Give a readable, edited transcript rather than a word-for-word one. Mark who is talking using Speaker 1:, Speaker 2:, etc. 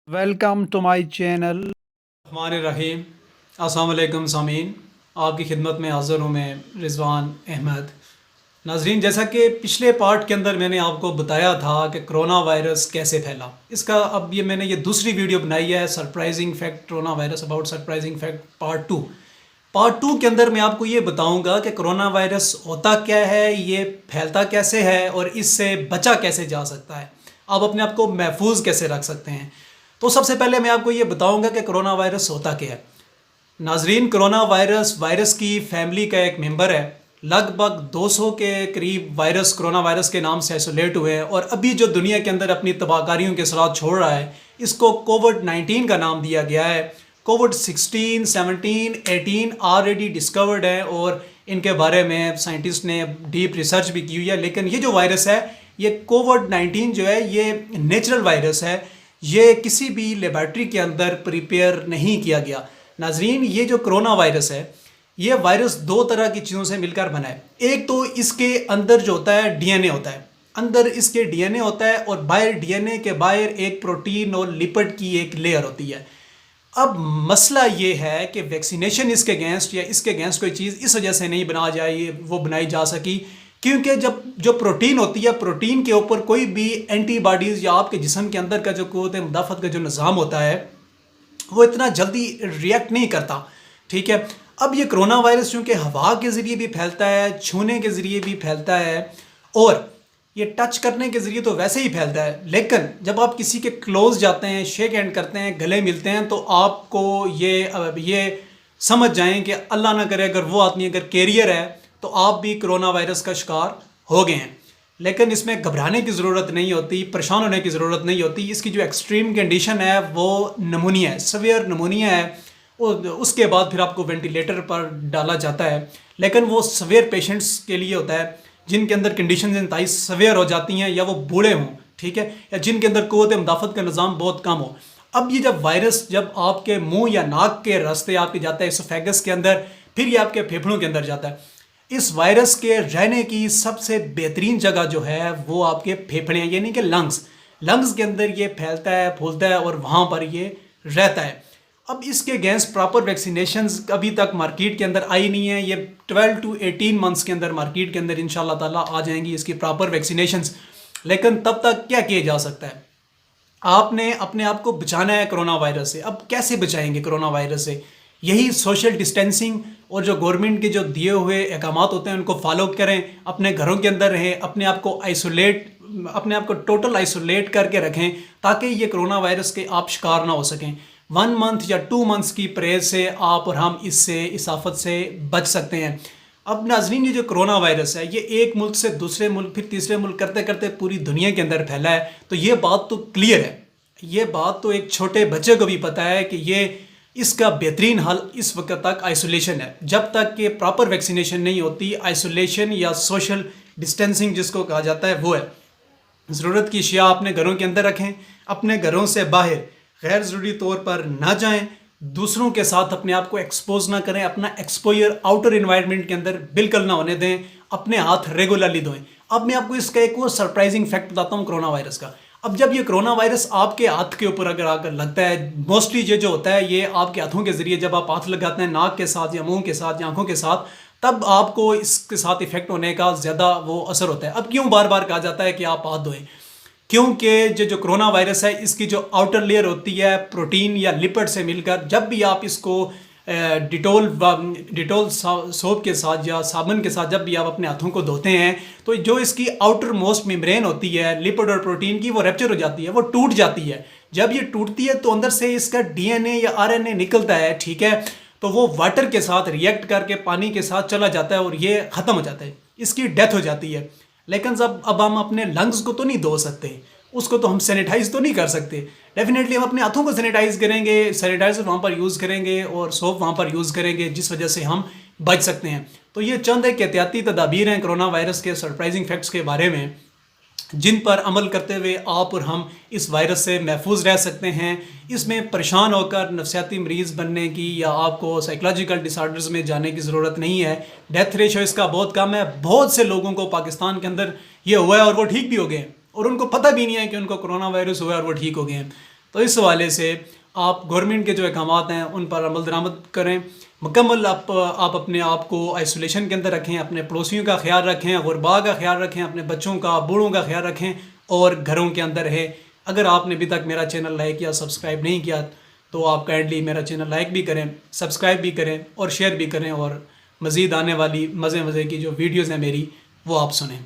Speaker 1: Welcome to my channel.
Speaker 2: Rahim अस्सलाम वालेकुम सामीन, आपकी खिदमत में हाज़िर हूँ मैं रिज़वान अहमद। नाजरीन, जैसा कि पिछले पार्ट के अंदर मैंने आपको बताया था कि कोरोना वायरस कैसे फैला, इसका अब मैंने ये दूसरी वीडियो बनाई है, surprising fact corona virus about surprising fact part 2 के अंदर मैं आपको ये बताऊंगा कि कोरोना वायरस होता क्या है, ये फैलता कैसे है और इससे बचा कैसे जा सकता है, आप अपने आप को महफूज कैसे रख सकते हैं। तो सबसे पहले मैं आपको ये बताऊंगा कि कोरोना वायरस होता क्या है। नाजरीन, कोरोना वायरस वायरस की फैमिली का एक मेंबर है। लगभग 200 के करीब वायरस कोरोना वायरस के नाम से आइसोलेट हुए हैं और अभी जो दुनिया के अंदर अपनी तबाहकारियों के साथ छोड़ रहा है, इसको कोविड-19 का नाम दिया गया है। कोविड-16, 17, 18 ऑलरेडी डिस्कवर्ड है और इनके बारे में साइंटिस्ट ने डीप रिसर्च भी की हुई है। लेकिन ये जो वायरस है, ये कोविड-19 जो है, ये नेचुरल वायरस है, ये किसी भी लेबॉर्ट्री के अंदर प्रिपेयर नहीं किया गया। नाजरीन, ये जो कोरोना वायरस है, ये वायरस दो तरह की चीज़ों से मिलकर बना है। एक तो इसके अंदर जो होता है डीएनए होता है, अंदर इसके डीएनए होता है और बाहर डीएनए के बाहर एक प्रोटीन और लिपिड की एक लेयर होती है। अब मसला ये है कि वैक्सीनेशन इसके अगेंस्ट या इसके अगेंस्ट कोई चीज़ इस वजह से नहीं बनाई जा सकी क्योंकि जब जो प्रोटीन होती है, प्रोटीन के ऊपर कोई भी एंटीबॉडीज़ या आपके जिस्म के अंदर का जो क़ुव्वत मुदाफ़त का जो निज़ाम होता है, वो इतना जल्दी रिएक्ट नहीं करता। ठीक है। अब ये कोरोना वायरस चूँकि हवा के ज़रिए भी फैलता है, छूने के ज़रिए भी फैलता है और ये टच करने के ज़रिए तो वैसे ही फैलता है, लेकिन जब आप किसी के क्लोज जाते हैं, शेक हैंड करते हैं, गले मिलते हैं, तो आपको ये समझ जाएं कि अल्लाह ना करे अगर वो आदमी अगर कैरियर है तो आप भी कोरोना वायरस का शिकार हो गए हैं। लेकिन इसमें घबराने की ज़रूरत नहीं होती, परेशान होने की ज़रूरत नहीं होती। इसकी जो एक्सट्रीम कंडीशन है वो नमूनिया है, सवियर नमूनिया है। उसके बाद फिर आपको वेंटिलेटर पर डाला जाता है, लेकिन वो सवियर पेशेंट्स के लिए होता है जिनके अंदर कंडीशन इंतहाई सवियर हो जाती हैं, या वो बूढ़े हों, ठीक है, या जिनके अंदर क़ुव्वत मुदाफ़त का निज़ाम बहुत कम हो। अब ये जब वायरस जब आपके मुंह या नाक के रास्ते आपके जाता है इसोफेगस के अंदर, फिर ये आपके फेफड़ों के अंदर जाता है। इस वायरस के रहने की सबसे बेहतरीन जगह जो है वो आपके फेफड़े हैं, यानी कि लंग्स के अंदर ये फैलता है, फूलता है और वहाँ पर ये रहता है। अब इसके अगेंस्ट प्रॉपर वैक्सीनेशंस अभी तक मार्केट के अंदर आई नहीं है। ये 12 to 18 मंथ्स के अंदर मार्केट के अंदर इंशाल्लाह ताला आ जाएंगी इसकी प्रॉपर वैक्सीनेशंस। लेकिन तब तक क्या किया जा सकता है? आपने अपने आप को बचाना है कोरोना वायरस से। अब कैसे बचाएंगे कोरोना वायरस से? यही सोशल डिस्टेंसिंग और जो गवर्नमेंट के जो दिए हुए अहकामात होते हैं उनको फॉलो करें, अपने घरों के अंदर रहें, अपने आप को टोटल आइसोलेट करके रखें ताकि ये कोरोना वायरस के आप शिकार ना हो सकें। 1 मंथ या 2 मंथ्स की परहेज से आप और हम इस आफत से बच सकते हैं। अब नाजरीन, ये जो कोरोना वायरस है, ये एक मुल्क से दूसरे मुल्क फिर तीसरे मुल्क करते करते पूरी दुनिया के अंदर फैला है। तो ये बात तो क्लियर है, ये बात तो एक छोटे बच्चे को भी पता है कि ये इसका बेहतरीन हल इस वक्त तक आइसोलेशन है। जब तक कि प्रॉपर वैक्सीनेशन नहीं होती, आइसोलेशन या सोशल डिस्टेंसिंग जिसको कहा जाता है वो है। ज़रूरत की अशिया अपने घरों के अंदर रखें, अपने घरों से बाहर गैर ज़रूरी तौर पर ना जाएं, दूसरों के साथ अपने आप को एक्सपोज ना करें, अपना एक्सपोजर आउटर इन्वायरमेंट के अंदर बिल्कुल ना होने दें, अपने हाथ रेगुलरली धोएं। अब मैं आपको इसका एक और सरप्राइजिंग फैक्ट बताता हूँ कोरोना वायरस का। अब जब ये कोरोना वायरस आपके हाथ के ऊपर अगर आकर लगता है, मोस्टली ये जो होता है ये आपके हाथों के ज़रिए जब आप हाथ लगाते हैं नाक के साथ या मुंह के साथ या आँखों के साथ, तब आपको इसके साथ इफेक्ट होने का ज़्यादा वो असर होता है। अब क्यों बार बार कहा जाता है कि आप हाथ धोएं? क्योंकि जो कोरोना वायरस है इसकी जो आउटर लेयर होती है प्रोटीन या लिपिड से मिलकर, जब भी आप इसको डिटोल सोप के साथ या साबुन के साथ जब भी आप अपने हाथों को धोते हैं, तो जो इसकी आउटर मोस्ट मेम्ब्रेन होती है लिपिड और प्रोटीन की, वो रैप्चर हो जाती है, वो टूट जाती है। जब ये टूटती है तो अंदर से इसका डीएनए या आरएनए निकलता है, ठीक है, तो वो वाटर के साथ रिएक्ट करके पानी के साथ चला जाता है और ये ख़त्म हो जाता है, इसकी डेथ हो जाती है। लेकिन अब हम अपने लंग्स को तो नहीं धो सकते, उसको तो हम सैनिटाइज तो नहीं कर सकते। डेफिनेटली हम अपने हाथों को सैनिटाइज करेंगे, सैनिटाइजर वहाँ पर यूज़ करेंगे और सोप वहाँ पर यूज़ करेंगे, जिस वजह से हम बच सकते हैं। तो ये चंद एक एहतियाती तदाबीर हैं कोरोना वायरस के सरप्राइजिंग फैक्ट्स के बारे में, जिन पर अमल करते हुए आप और हम इस वायरस से महफूज रह सकते हैं। इसमें परेशान होकर नफसियाती मरीज़ बनने की या आपको साइकोलॉजिकल डिसऑर्डर्स में जाने की ज़रूरत नहीं है। डेथ रेशो इसका बहुत कम है। बहुत से लोगों को पाकिस्तान के अंदर ये हुआ है और वो ठीक भी हो गए और उनको पता भी नहीं है कि उनको कोरोना वायरस हुआ है और वो ठीक हो गए हैं। تو اس حوالے سے آپ گورنمنٹ کے جو احکامات ہیں ان پر عمل درآمد کریں، مکمل آپ اپنے آپ کو آئسولیشن کے اندر رکھیں، اپنے پڑوسیوں کا خیال رکھیں، غرباء کا خیال رکھیں، اپنے بچوں کا بوڑھوں کا خیال رکھیں اور گھروں کے اندر رہیں۔ اگر آپ نے ابھی تک میرا چینل لائک یا سبسکرائب نہیں کیا تو آپ کائنڈلی میرا چینل لائک بھی کریں، سبسکرائب بھی کریں اور شیئر بھی کریں، اور مزید آنے والی مزے کی جو ویڈیوز ہیں میری وہ آپ سنیں۔